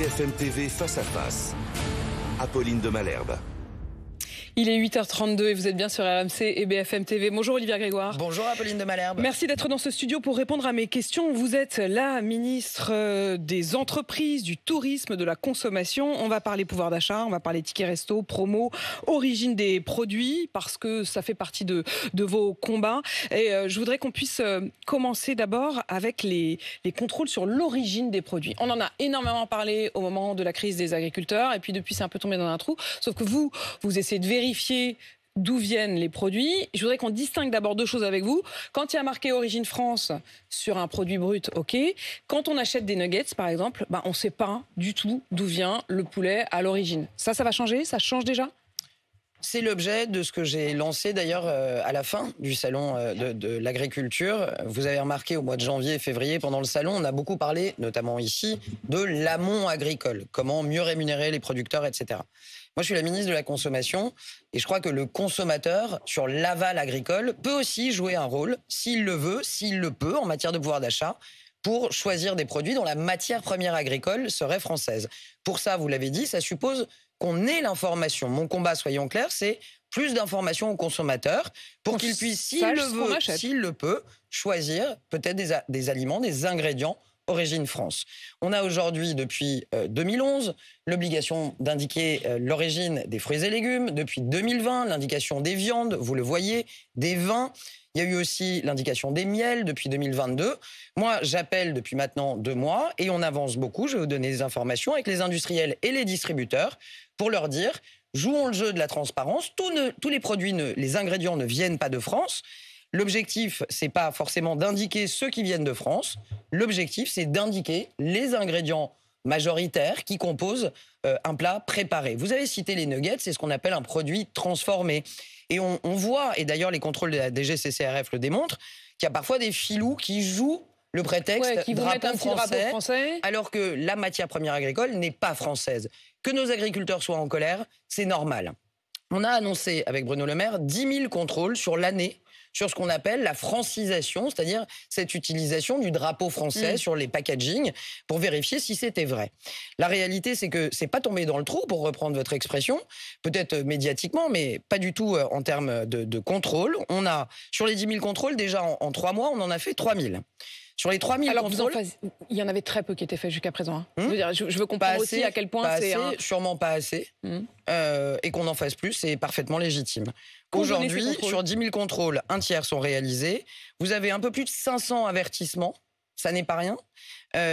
BFM TV face à face. Apolline de Malherbe. Il est 8h32 et vous êtes bien sur RMC et BFM TV. Bonjour Olivier Grégoire. Bonjour Apolline de Malherbe. Merci d'être dans ce studio pour répondre à mes questions. Vous êtes la ministre des entreprises, du tourisme, de la consommation. On va parler pouvoir d'achat, on va parler tickets resto, promo, origine des produits, parce que ça fait partie de vos combats. Et je voudrais qu'on puisse commencer d'abord avec les contrôles sur l'origine des produits. On en a énormément parlé au moment de la crise des agriculteurs et puis depuis c'est un peu tombé dans un trou. Sauf que vous essayez de vérifier d'où viennent les produits. Je voudrais qu'on distingue d'abord deux choses avec vous. Quand il y a marqué Origine France sur un produit brut, ok. Quand on achète des nuggets, par exemple, on ne sait pas du tout d'où vient le poulet à l'origine. Ça va changer? Ça change déjà? C'est l'objet de ce que j'ai lancé d'ailleurs à la fin du salon de l'agriculture. Vous avez remarqué au mois de janvier et février, pendant le salon, on a beaucoup parlé, notamment ici, de l'amont agricole. Comment mieux rémunérer les producteurs, etc. Moi, je suis la ministre de la Consommation et je crois que le consommateur, sur l'aval agricole, peut aussi jouer un rôle, s'il le veut, s'il le peut, en matière de pouvoir d'achat, pour choisir des produits dont la matière première agricole serait française. Pour ça, vous l'avez dit, ça suppose qu'on ait l'information. Mon combat, soyons clairs, c'est plus d'informations aux consommateurs pour qu'il puisse, s'il le veut, s'il le peut, choisir peut-être des aliments, des ingrédients Origine France. On a aujourd'hui, depuis 2011, l'obligation d'indiquer l'origine des fruits et légumes. Depuis 2020, l'indication des viandes, vous le voyez, des vins. Il y a eu aussi l'indication des miels depuis 2022. Moi, j'appelle depuis maintenant 2 mois et on avance beaucoup. Je vais vous donner des informations avec les industriels et les distributeurs pour leur dire, jouons le jeu de la transparence. Tous les produits, les ingrédients ne viennent pas de France. L'objectif, c'est pas forcément d'indiquer ceux qui viennent de France. L'objectif, c'est d'indiquer les ingrédients majoritaires qui composent un plat préparé. Vous avez cité les nuggets, c'est ce qu'on appelle un produit transformé. Et on voit, et d'ailleurs les contrôles de la DGCCRF le démontrent, qu'il y a parfois des filous qui jouent le prétexte qui drapeau français, alors que la matière première agricole n'est pas française. Que nos agriculteurs soient en colère, c'est normal. On a annoncé avec Bruno Le Maire 10 000 contrôles sur l'année sur ce qu'on appelle la francisation, c'est-à-dire cette utilisation du drapeau français sur les packaging pour vérifier si c'était vrai. La réalité, c'est que c'est pas tombé dans le trou, pour reprendre votre expression, peut-être médiatiquement, mais pas du tout en termes de contrôle. On a, sur les 10 000 contrôles, déjà en 3 mois, on en a fait 3 000. Sur les 3 000 contrôles... il y en avait très peu qui étaient faits jusqu'à présent. Je veux comprendre aussi à quel point c'est... Sûrement pas assez. Et qu'on en fasse plus, c'est parfaitement légitime. Aujourd'hui, sur 10 000 contrôles, un tiers sont réalisés. Vous avez un peu plus de 500 avertissements. Ça n'est pas rien.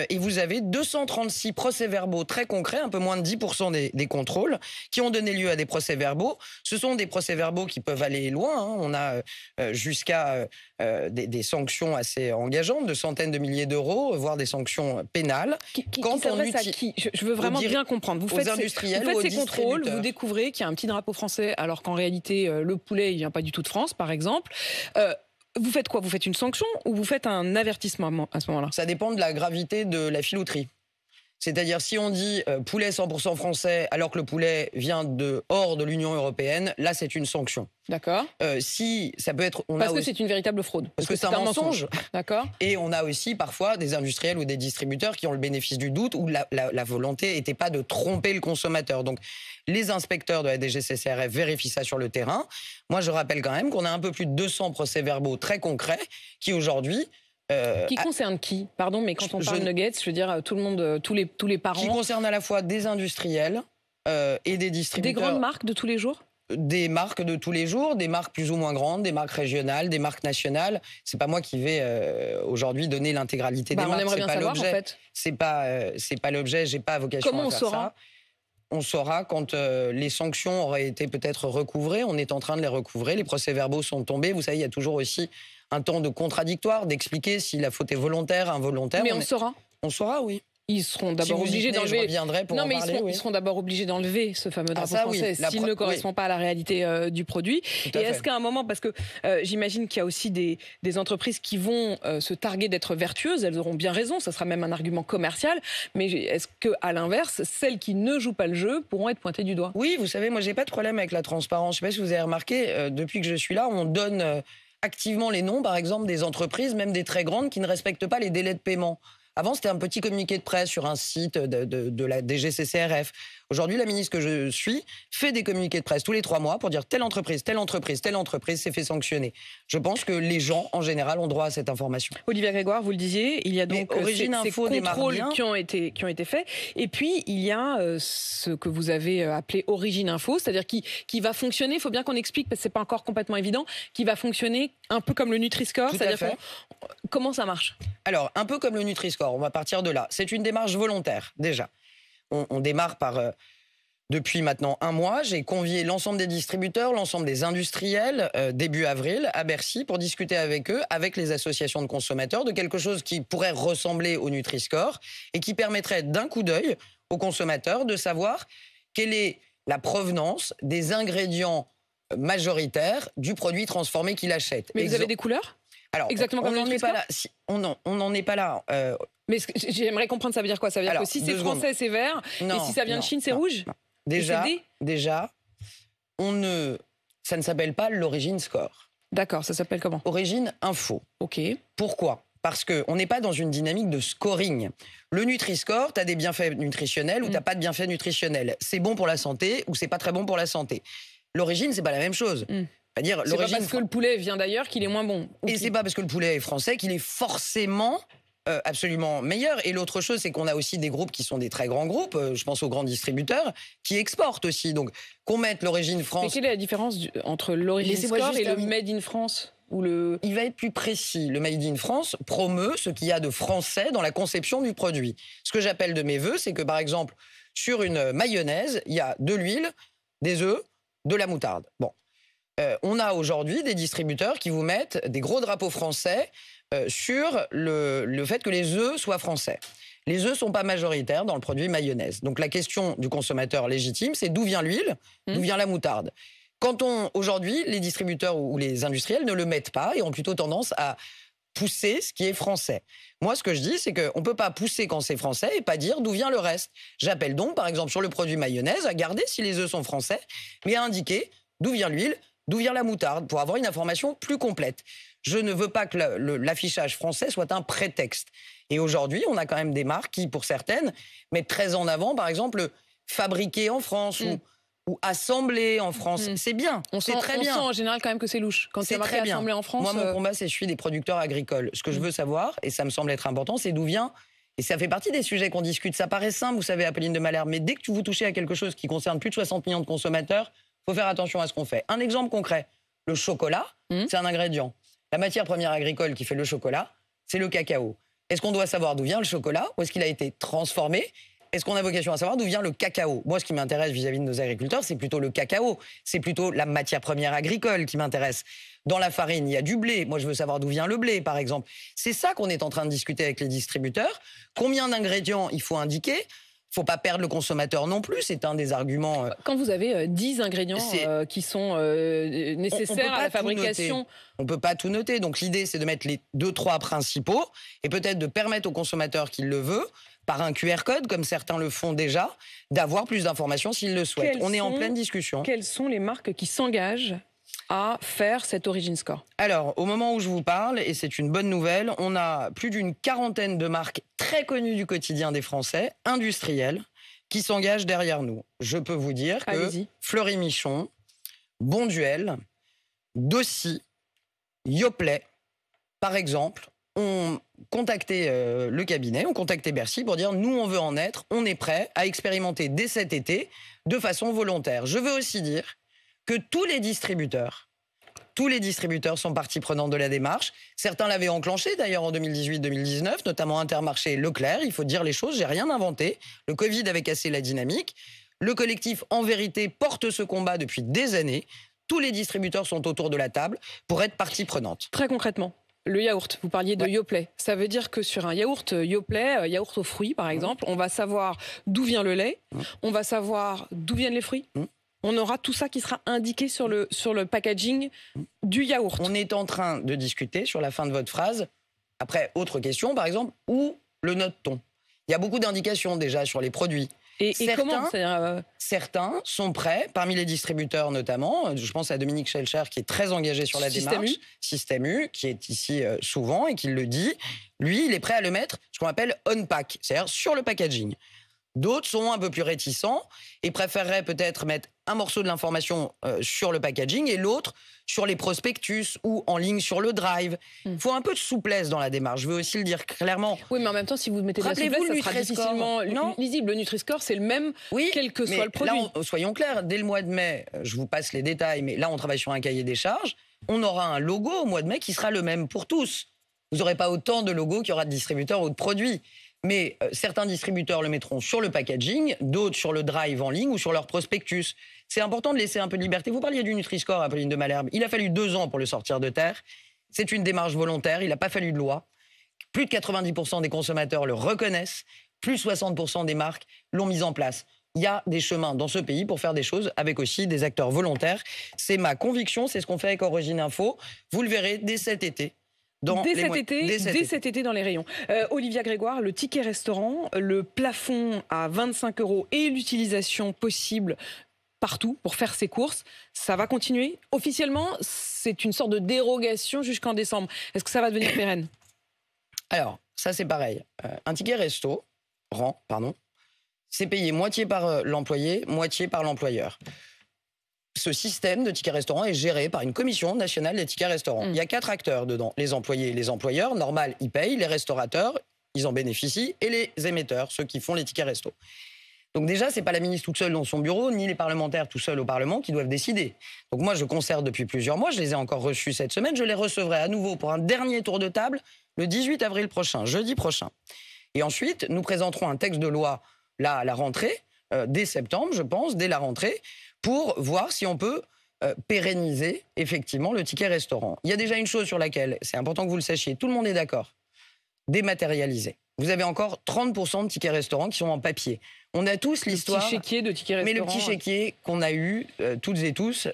Et vous avez 236 procès-verbaux très concrets, un peu moins de 10% des contrôles, qui ont donné lieu à des procès-verbaux. Ce sont des procès-verbaux qui peuvent aller loin. On a jusqu'à des sanctions assez engageantes, de centaines de milliers d'euros, voire des sanctions pénales. Quand s'adresse à qui? Je veux vraiment bien comprendre. Vous faites ces contrôles, vous découvrez qu'il y a un petit drapeau français, alors qu'en réalité, le poulet, il vient pas du tout de France, par exemple. Vous faites quoi? Vous faites une sanction ou vous faites un avertissement à ce moment-là? Ça dépend de la gravité de la filouterie. C'est-à-dire, si on dit poulet 100% français alors que le poulet vient hors de l'Union européenne, là, c'est une sanction. D'accord. Si ça peut être... Parce que c'est une véritable fraude. Parce que c'est un mensonge. D'accord. Et on a aussi parfois des industriels ou des distributeurs qui ont le bénéfice du doute où la volonté n'était pas de tromper le consommateur. Donc, les inspecteurs de la DGCCRF vérifient ça sur le terrain. Moi, je rappelle quand même qu'on a un peu plus de 200 procès-verbaux très concrets qui aujourd'hui... qui concerne qui? Pardon, mais quand on parle de nuggets, je veux dire tout le monde, tous les parents. Qui concerne à la fois des industriels et des distributeurs. Des grandes marques de tous les jours? Des marques de tous les jours, des marques plus ou moins grandes, des marques régionales, des marques nationales. C'est pas moi qui vais aujourd'hui donner l'intégralité des marques. On aimerait bien savoir, en fait. C'est pas l'objet. J'ai pas vocation à faire ça. On saura quand les sanctions auraient été peut-être recouvrées. On est en train de les recouvrer. Les procès-verbaux sont tombés. Vous savez, il y a toujours aussi un temps de contradictoire, d'expliquer si la faute est volontaire, involontaire. Mais on saura. On saura, oui. Ils seront d'abord obligés d'enlever. Ils seront d'abord obligés d'enlever ce fameux drapeau français s'il ne correspond pas à la réalité du produit. Et est-ce qu'à un moment, parce que j'imagine qu'il y a aussi des entreprises qui vont se targuer d'être vertueuses, elles auront bien raison, ça sera même un argument commercial, mais est-ce qu'à l'inverse, celles qui ne jouent pas le jeu pourront être pointées du doigt? Oui, vous savez, moi j'ai pas de problème avec la transparence. Je sais pas si vous avez remarqué, depuis que je suis là, on donne activement les noms, par exemple, des entreprises, même des très grandes, qui ne respectent pas les délais de paiement. Avant, c'était un petit communiqué de presse sur un site de la DGCCRF. Aujourd'hui, la ministre que je suis fait des communiqués de presse tous les 3 mois pour dire telle entreprise s'est fait sanctionner. Je pense que les gens, en général, ont droit à cette information. Olivier Grégoire, vous le disiez, il y a donc ces contrôles qui ont été faits. Et puis, il y a ce que vous avez appelé Origine Info, c'est-à-dire qui va fonctionner, il faut bien qu'on explique, parce que ce n'est pas encore complètement évident, qui va fonctionner un peu comme le Nutri-Score. C'est-à-dire comment ça marche? Alors, un peu comme le Nutri-Score, on va partir de là. C'est une démarche volontaire, déjà. On démarre par... depuis maintenant 1 mois, j'ai convié l'ensemble des distributeurs, l'ensemble des industriels, début avril, à Bercy, pour discuter avec eux, avec les associations de consommateurs, de quelque chose qui pourrait ressembler au Nutri-Score et qui permettrait d'un coup d'œil aux consommateurs de savoir quelle est la provenance des ingrédients majoritaires du produit transformé qu'il achète. Mais vous avez des couleurs? Alors, exactement comme on n'en est pas là. On n'en est pas là. Mais j'aimerais comprendre, ça veut dire quoi? Ça veut dire que si c'est français, c'est vert, et si ça vient de Chine, c'est rouge? Déjà, ça ne s'appelle pas l'Origine Score. D'accord, ça s'appelle comment? Origine Info. Ok. Pourquoi? Parce qu'on n'est pas dans une dynamique de scoring. Le Nutri-Score, tu as des bienfaits nutritionnels ou tu n'as pas de bienfaits nutritionnels. C'est bon pour la santé ou c'est pas très bon pour la santé. L'origine, c'est pas la même chose. C'est-à-dire, c'est pas parce que le poulet vient d'ailleurs qu'il est moins bon. Et c'est pas parce que le poulet est français qu'il est forcément absolument meilleur. Et l'autre chose, c'est qu'on a aussi des groupes qui sont des très grands groupes, je pense aux grands distributeurs, qui exportent aussi. Donc, qu'on mette l'origine France... Mais quelle est la différence entre l'origine Score et le Made in France Il va être plus précis. Le Made in France promeut ce qu'il y a de français dans la conception du produit. Ce que j'appelle de mes voeux, c'est que, par exemple, sur une mayonnaise, il y a de l'huile, des œufs, de la moutarde. Bon. On a aujourd'hui des distributeurs qui vous mettent des gros drapeaux français sur le fait que les œufs soient français. Les œufs ne sont pas majoritaires dans le produit mayonnaise. Donc la question du consommateur légitime, c'est d'où vient l'huile, d'où vient la moutarde. Aujourd'hui, les distributeurs ou les industriels ne le mettent pas et ont plutôt tendance à pousser ce qui est français. Moi, ce que je dis, c'est qu'on ne peut pas pousser quand c'est français et pas dire d'où vient le reste. J'appelle donc, par exemple, sur le produit mayonnaise, à garder si les œufs sont français, mais à indiquer d'où vient l'huile, d'où vient la moutarde, pour avoir une information plus complète. Je ne veux pas que l'affichage français soit un prétexte. Et aujourd'hui, on a quand même des marques qui, pour certaines, mettent très en avant, par exemple, fabriqué en France ou assemblé en France. C'est bien, c'est très bien. On sent en général quand même que c'est louche. Quand c'est marqué assemblé en France... Moi, mon combat, c'est je suis des producteurs agricoles. Ce que je veux savoir, et ça me semble être important, c'est d'où vient... Et ça fait partie des sujets qu'on discute. Ça paraît simple, vous savez, Apolline de Malherbe, mais dès que vous touchez à quelque chose qui concerne plus de 60 millions de consommateurs, il faut faire attention à ce qu'on fait. Un exemple concret, le chocolat, c'est un ingrédient. La matière première agricole qui fait le chocolat, c'est le cacao. Est-ce qu'on doit savoir d'où vient le chocolat? Ou est-ce qu'il a été transformé? Est-ce qu'on a vocation à savoir d'où vient le cacao? Moi, ce qui m'intéresse vis-à-vis de nos agriculteurs, c'est plutôt le cacao. C'est plutôt la matière première agricole qui m'intéresse. Dans la farine, il y a du blé. Moi, je veux savoir d'où vient le blé, par exemple. C'est ça qu'on est en train de discuter avec les distributeurs. Combien d'ingrédients il faut indiquer? Il ne faut pas perdre le consommateur non plus, c'est un des arguments... Quand vous avez 10 ingrédients qui sont nécessaires à la fabrication... On ne peut pas tout noter. Donc l'idée, c'est de mettre les 2-3 principaux et peut-être de permettre au consommateur qui le veut, par un QR code, comme certains le font déjà, d'avoir plus d'informations s'il le souhaite. On est en pleine discussion. Quelles sont les marques qui s'engagent à faire cet Origine Score? Alors, au moment où je vous parle, et c'est une bonne nouvelle, on a plus d'une quarantaine de marques très connues du quotidien des Français, industrielles, qui s'engagent derrière nous. Je peux vous dire que Fleury Michon, Bonduelle, Dossi, Yoplait, par exemple, ont contacté le cabinet, ont contacté Bercy pour dire nous on veut en être, on est prêt à expérimenter dès cet été de façon volontaire. Je veux aussi dire que tous les distributeurs sont partie prenante de la démarche. Certains l'avaient enclenché d'ailleurs en 2018-2019, notamment Intermarché et Leclerc. Il faut dire les choses, j'ai rien inventé. Le Covid avait cassé la dynamique. Le collectif En Vérité porte ce combat depuis des années. Tous les distributeurs sont autour de la table pour être partie prenante. Très concrètement, le yaourt, vous parliez de Yoplait. Ça veut dire que sur un yaourt Yoplait, yaourt aux fruits par exemple, on va savoir d'où vient le lait, on va savoir d'où viennent les fruits. On aura tout ça qui sera indiqué sur le packaging du yaourt. On est en train de discuter sur la fin de votre phrase. Après, autre question, par exemple, où le note-t-on? Il y a beaucoup d'indications déjà sur les produits. Et comment Certains sont prêts, parmi les distributeurs notamment. Je pense à Dominique Schelcher qui est très engagé sur la démarche. Système U, qui est ici souvent et qui le dit. Lui, il est prêt à le mettre, ce qu'on appelle on-pack, c'est-à-dire sur le packaging. D'autres sont un peu plus réticents et préféreraient peut-être mettre un morceau de l'information sur le packaging et l'autre sur les prospectus ou en ligne sur le drive. Il faut un peu de souplesse dans la démarche, je veux aussi le dire clairement. Oui, mais en même temps, si vous mettez de la souplesse, ça sera difficilement lisible. Le Nutri-Score, c'est le même, quel que soit le produit. Là, soyons clairs, dès le mois de mai, je vous passe les détails, mais là, on travaille sur un cahier des charges. On aura un logo au mois de mai qui sera le même pour tous. Vous n'aurez pas autant de logos qu'il y aura de distributeurs ou de produits. Mais certains distributeurs le mettront sur le packaging, d'autres sur le drive en ligne ou sur leur prospectus. C'est important de laisser un peu de liberté. Vous parliez du Nutri-Score, Apolline de Malherbe. Il a fallu 2 ans pour le sortir de terre. C'est une démarche volontaire, il n'a pas fallu de loi. Plus de 90% des consommateurs le reconnaissent, plus 60% des marques l'ont mis en place. Il y a des chemins dans ce pays pour faire des choses avec aussi des acteurs volontaires. C'est ma conviction, c'est ce qu'on fait avec Origine Info. Vous le verrez dès cet été. Dès cet été dans les rayons. Olivia Grégoire, le ticket restaurant, le plafond à 25 € et l'utilisation possible partout pour faire ses courses, ça va continuer. Officiellement, c'est une sorte de dérogation jusqu'en décembre. Est-ce que ça va devenir pérenne? Alors, ça c'est pareil. Un ticket restaurant, c'est payé moitié par l'employé, moitié par l'employeur. Ce système de tickets restaurant est géré par une commission nationale des tickets restaurants. Il y a 4 acteurs dedans. Les employés et les employeurs, normal, ils payent. Les restaurateurs, ils en bénéficient. Et les émetteurs, ceux qui font les tickets resto. Donc déjà, c'est pas la ministre toute seule dans son bureau, ni les parlementaires tout seuls au Parlement qui doivent décider. Donc moi, je concerte depuis plusieurs mois. Je les ai encore reçus cette semaine. Je les recevrai à nouveau pour un dernier tour de table le 18 avril prochain, jeudi prochain. Et ensuite, nous présenterons un texte de loi là à la rentrée, dès septembre, je pense, dès la rentrée, pour voir si on peut pérenniser effectivement le ticket restaurant. Il y a déjà une chose sur laquelle, c'est important que vous le sachiez, tout le monde est d'accord, dématérialiser. Vous avez encore 30% de tickets restaurants qui sont en papier. On a tous l'histoire... Le petit chéquier de tickets restaurants. Mais le petit chéquier qu'on a eu, toutes et tous,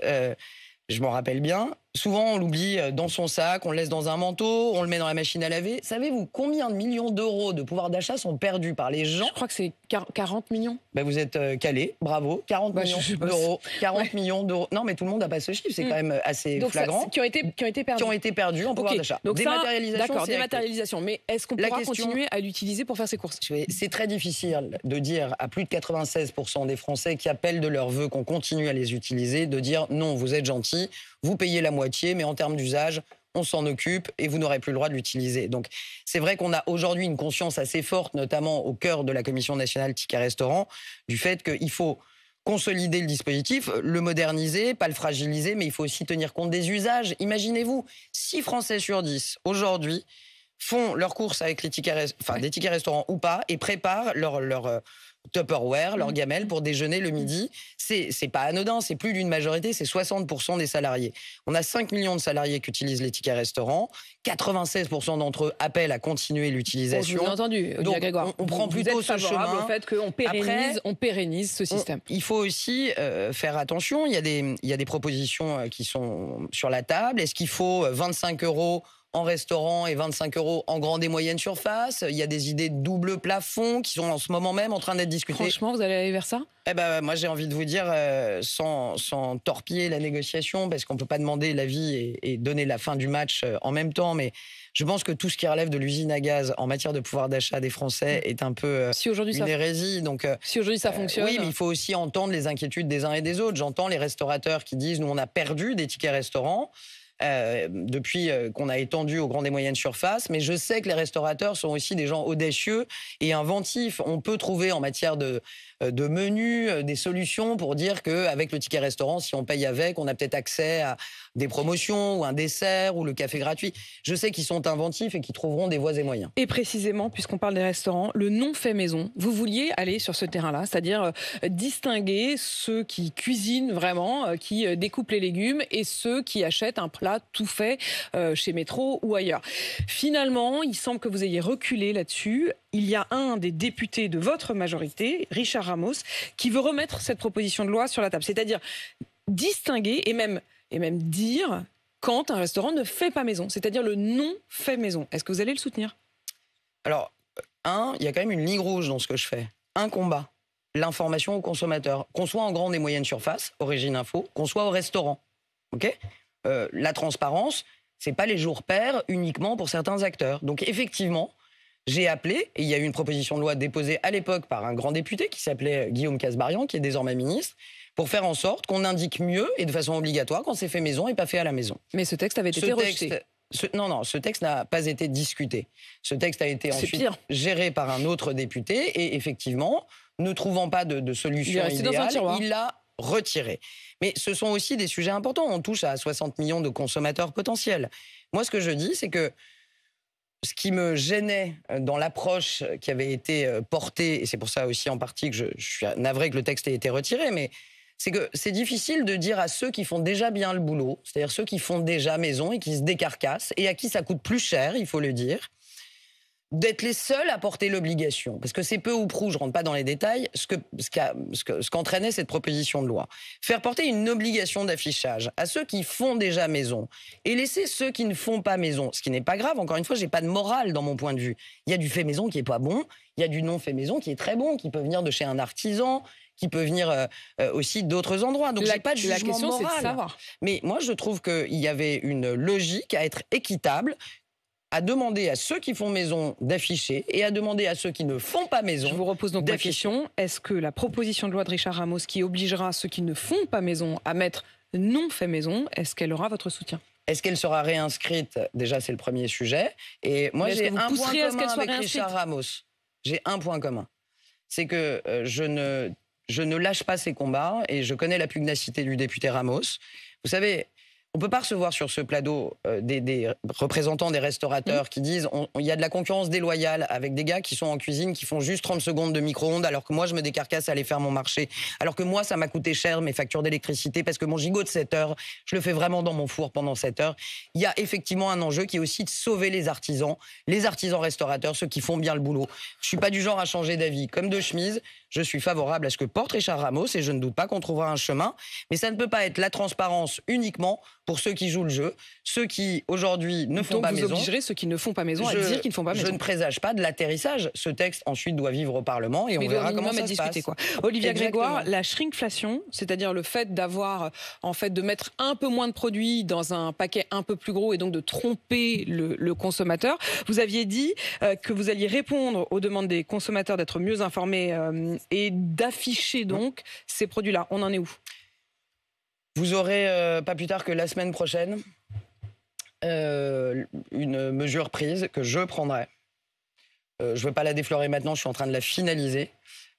je m'en rappelle bien, souvent on l'oublie dans son sac, on le laisse dans un manteau, on le met dans la machine à laver. Savez-vous combien de millions d'euros de pouvoir d'achat sont perdus par les gens? Je crois que c'est 40 millions. Ben vous êtes calé, bravo. 40 millions d'euros. 40 millions d'euros. Non, mais tout le monde n'a pas ce chiffre, c'est quand même assez flagrant. Qui ont été perdus. Qui ont été perdus en pouvoir d'achat. Donc dématérialisation. D'accord, dématérialisation. Mais est-ce qu'on pourra continuer à l'utiliser pour faire ses courses? C'est très difficile de dire à plus de 96% des Français qui appellent de leur vœu qu'on continue à les utiliser, de dire non, vous êtes gentils, vous payez la moitié, mais en termes d'usage, on s'en occupe et vous n'aurez plus le droit de l'utiliser. Donc c'est vrai qu'on a aujourd'hui une conscience assez forte, notamment au cœur de la Commission nationale ticket restaurant, du fait qu'il faut consolider le dispositif, le moderniser, pas le fragiliser, mais il faut aussi tenir compte des usages. Imaginez-vous, 6 Français sur 10 aujourd'hui font leurs courses avec les tickets, des tickets restaurants ou pas, et préparent leur Tupperware, leur gamelle pour déjeuner le midi. C'est pas anodin, c'est plus d'une majorité, c'est 60% des salariés. On a 5 millions de salariés qui utilisent les tickets restaurants, 96% d'entre eux appellent à continuer l'utilisation. Bon, je vous ai entendu, donc Grégoire. on prend plutôt ce chemin. Au fait qu'on pérennise ce système. Il faut aussi faire attention, il y a des propositions qui sont sur la table. Est-ce qu'il faut 25 € en restaurant et 25 € en grande et moyenne surface? Il y a des idées de double plafond qui sont en ce moment même en train d'être discutées. Franchement, vous allez aller vers ça? Moi, j'ai envie de vous dire, sans torpiller la négociation, parce qu'on ne peut pas demander l'avis et donner la fin du match en même temps, mais je pense que tout ce qui relève de l'usine à gaz en matière de pouvoir d'achat des Français est un peu une hérésie. Donc, si aujourd'hui ça fonctionne... oui, mais il faut aussi entendre les inquiétudes des uns et des autres. J'entends les restaurateurs qui disent « nous, on a perdu des tickets restaurants ». Depuis qu'on a étendu aux grandes et moyennes surfaces, mais je sais que les restaurateurs sont aussi des gens audacieux et inventifs. On peut trouver en matière de menus des solutions pour dire qu'avec le ticket restaurant, si on paye avec, on a peut-être accès à des promotions ou un dessert ou le café gratuit. Je sais qu'ils sont inventifs et qu'ils trouveront des voies et moyens. Et précisément, puisqu'on parle des restaurants, le non fait maison, vous vouliez aller sur ce terrain-là, c'est-à-dire distinguer ceux qui cuisinent vraiment, qui découpent les légumes et ceux qui achètent un plat tout fait chez Métro ou ailleurs. Finalement, il semble que vous ayez reculé là-dessus. Il y a un des députés de votre majorité, Richard Ramos, qui veut remettre cette proposition de loi sur la table. C'est-à-dire distinguer et même dire quand un restaurant ne fait pas maison, c'est-à-dire le non fait maison. Est-ce que vous allez le soutenir? Alors, il y a quand même une ligne rouge dans ce que je fais. Un combat. l'information aux consommateurs, qu'on soit en grande et moyenne surface, Origine Info, qu'on soit au restaurant. Okay, la transparence, c'est pas les jours pairs uniquement pour certains acteurs. Donc effectivement, j'ai appelé, et il y a eu une proposition de loi déposée à l'époque par un grand député qui s'appelait Guillaume Kasbarian, qui est désormais ministre, pour faire en sorte qu'on indique mieux et de façon obligatoire quand c'est fait maison et pas fait à la maison. Mais ce texte avait été rejeté. Non, ce texte n'a pas été discuté. Ce texte a été ensuite géré par un autre député et effectivement, ne trouvant pas de solution idéale, il l'a retiré. Mais ce sont aussi des sujets importants. On touche à 60 millions de consommateurs potentiels. Moi, ce que je dis, c'est que ce qui me gênait dans l'approche qui avait été portée, et c'est pour ça aussi en partie que je suis navré que le texte ait été retiré, mais c'est que c'est difficile de dire à ceux qui font déjà bien le boulot, c'est-à-dire ceux qui font déjà maison et qui se décarcassent, et à qui ça coûte plus cher, il faut le dire, d'être les seuls à porter l'obligation. Parce que c'est peu ou prou, je ne rentre pas dans les détails, ce qu'entraînait cette proposition de loi. Faire porter une obligation d'affichage à ceux qui font déjà maison et laisser ceux qui ne font pas maison, ce qui n'est pas grave, encore une fois, je n'ai pas de morale dans mon point de vue. Il y a du fait maison qui n'est pas bon, il y a du non fait maison qui est très bon, qui peut venir de chez un artisan, qui peut venir aussi d'autres endroits. Donc, j'ai pas de jugement moral. La question, c'est de savoir. Mais moi, je trouve qu'il y avait une logique à être équitable, à demander à ceux qui font maison d'afficher et à demander à ceux qui ne font pas maison d'afficher. Je vous repose donc ma question. Est-ce que la proposition de loi de Richard Ramos qui obligera ceux qui ne font pas maison à mettre non fait maison, est-ce qu'elle aura votre soutien ? Est-ce qu'elle sera réinscrite ? Déjà, c'est le premier sujet. Et moi, j'ai un point commun avec Richard Ramos. J'ai un point commun. C'est que je ne lâche pas ces combats et je connais la pugnacité du député Ramos. Vous savez, on ne peut pas recevoir sur ce plateau des représentants des restaurateurs qui disent il y a de la concurrence déloyale avec des gars qui sont en cuisine, qui font juste 30 secondes de micro-ondes, alors que moi, je me décarcasse à aller faire mon marché. Alors que moi, ça m'a coûté cher mes factures d'électricité parce que mon gigot de 7 heures, je le fais vraiment dans mon four pendant 7 heures. Il y a effectivement un enjeu qui est aussi de sauver les artisans restaurateurs, ceux qui font bien le boulot. Je ne suis pas du genre à changer d'avis. Comme de chemise, je suis favorable à ce que porte Richard Ramos et je ne doute pas qu'on trouvera un chemin. Mais ça ne peut pas être la transparence uniquement pour ceux qui jouent le jeu, ceux qui aujourd'hui ne font pas maison. Donc vous obligerez ceux qui ne font pas maison à dire qu'ils ne font pas maison. Je ne présage pas de l'atterrissage. Ce texte ensuite doit vivre au Parlement et on verra comment ça se passe. Quoi. Olivia Grégoire, la shrinkflation, c'est-à-dire le fait d'avoir, de mettre un peu moins de produits dans un paquet un peu plus gros et donc de tromper le consommateur. Vous aviez dit que vous alliez répondre aux demandes des consommateurs d'être mieux informés et d'afficher donc ces produits-là. On en est où ? Vous aurez, pas plus tard que la semaine prochaine, une mesure prise que je prendrai. Je ne veux pas la déflorer maintenant, je suis en train de la finaliser.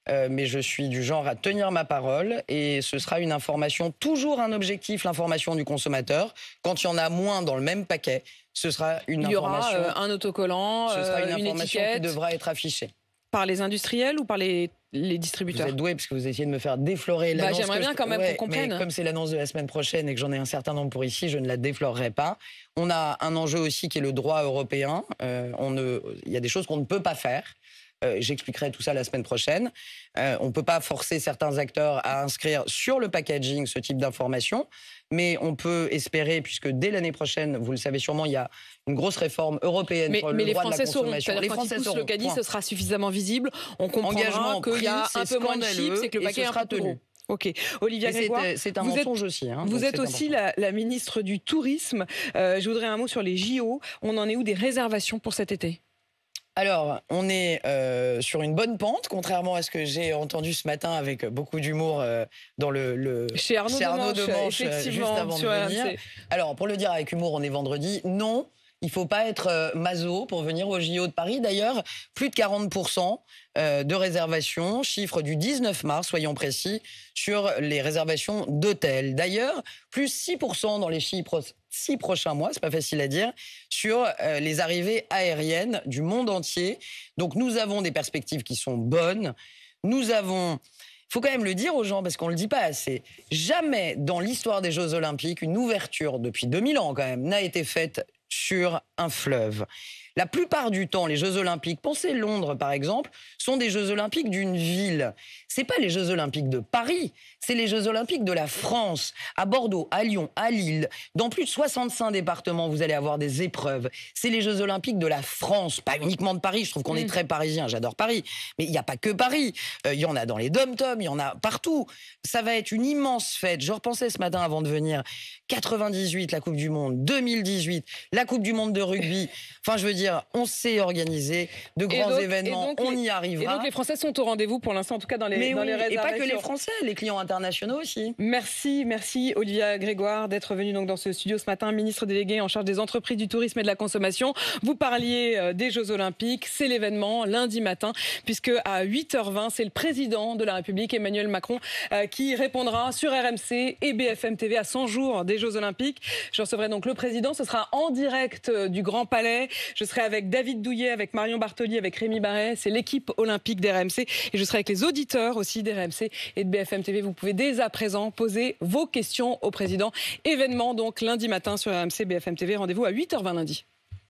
Mais je suis du genre à tenir ma parole et ce sera une information, toujours un objectif, l'information du consommateur. Quand il y en a moins dans le même paquet, ce sera une information... Il y aura un autocollant, ce sera une information étiquette, qui devra être affichée. Par les industriels ou par les distributeurs ? Vous êtes doué parce que vous essayez de me faire déflorer l'annonce. J'aimerais bien quand même qu'on comprenne. Mais comme c'est l'annonce de la semaine prochaine et que j'en ai un certain nombre pour ici, je ne la déflorerai pas. On a un enjeu aussi qui est le droit européen. Il y a des choses qu'on ne peut pas faire. J'expliquerai tout ça la semaine prochaine. On ne peut pas forcer certains acteurs à inscrire sur le packaging ce type d'informations, mais on peut espérer, puisque dès l'année prochaine, vous le savez sûrement, il y a une grosse réforme européenne sur le droit de la consommation. Les Français sauront. Le caddie, ce sera suffisamment visible. On comprendra qu'il y a un peu moins de chips et que le paquet est un peu plus gros. Ok, Olivia Grégoire, c'est un mensonge aussi. Vous êtes aussi la ministre du Tourisme. Je voudrais un mot sur les JO. On en est où des réservations pour cet été ? Alors, on est sur une bonne pente, contrairement à ce que j'ai entendu ce matin avec beaucoup d'humour dans chez Arnaud Demanche, juste avant de venir. Alors, pour le dire avec humour, on est vendredi. Non, il ne faut pas être maso pour venir au JO de Paris. D'ailleurs, plus de 40% de réservations, chiffre du 19 mars, soyons précis, sur les réservations d'hôtels. D'ailleurs, plus 6% dans les 6 prochains mois, c'est pas facile à dire, sur les arrivées aériennes du monde entier. Donc nous avons des perspectives qui sont bonnes. Nous avons... Il faut quand même le dire aux gens, parce qu'on ne le dit pas assez. Jamais dans l'histoire des Jeux Olympiques, une ouverture, depuis 2000 ans quand même, n'a été faite sur un fleuve. La plupart du temps, les Jeux Olympiques, pensez Londres par exemple, sont des Jeux Olympiques d'une ville. C'est pas les Jeux Olympiques de Paris, c'est les Jeux Olympiques de la France. À Bordeaux, à Lyon, à Lille, dans plus de 65 départements, vous allez avoir des épreuves. C'est les Jeux Olympiques de la France, pas uniquement de Paris. Je trouve qu'on est très parisien, j'adore Paris. Mais il n'y a pas que Paris. Il y en a dans les dom-toms, il y en a partout. Ça va être une immense fête. Je repensais ce matin avant de venir. 98, la Coupe du Monde. 2018, la Coupe du Monde de rugby. Enfin, je veux dire, on s'est organisé de grands événements. On y arrivera. Et donc, les Français sont au rendez-vous pour l'instant, en tout cas dans les réservations. Et pas que les Français, les clients internationaux aussi. Merci Olivia Grégoire d'être venue donc dans ce studio ce matin, ministre déléguée en charge des entreprises, du tourisme et de la consommation. Vous parliez des Jeux Olympiques, c'est l'événement lundi matin, puisque à 8h20, c'est le président de la République, Emmanuel Macron, qui répondra sur RMC et BFM TV à 100 jours des Jeux Olympiques. Je recevrai donc le président, ce sera en direct du Grand Palais. Je serai avec David Douillet, avec Marion Bartoli, avec Rémi Barret, c'est l'équipe olympique d'RMC. Et je serai avec les auditeurs aussi d'RMC et de BFM TV. Vous pouvez dès à présent poser vos questions au président. Événement donc lundi matin sur RMC, BFM TV. Rendez-vous à 8h20 lundi.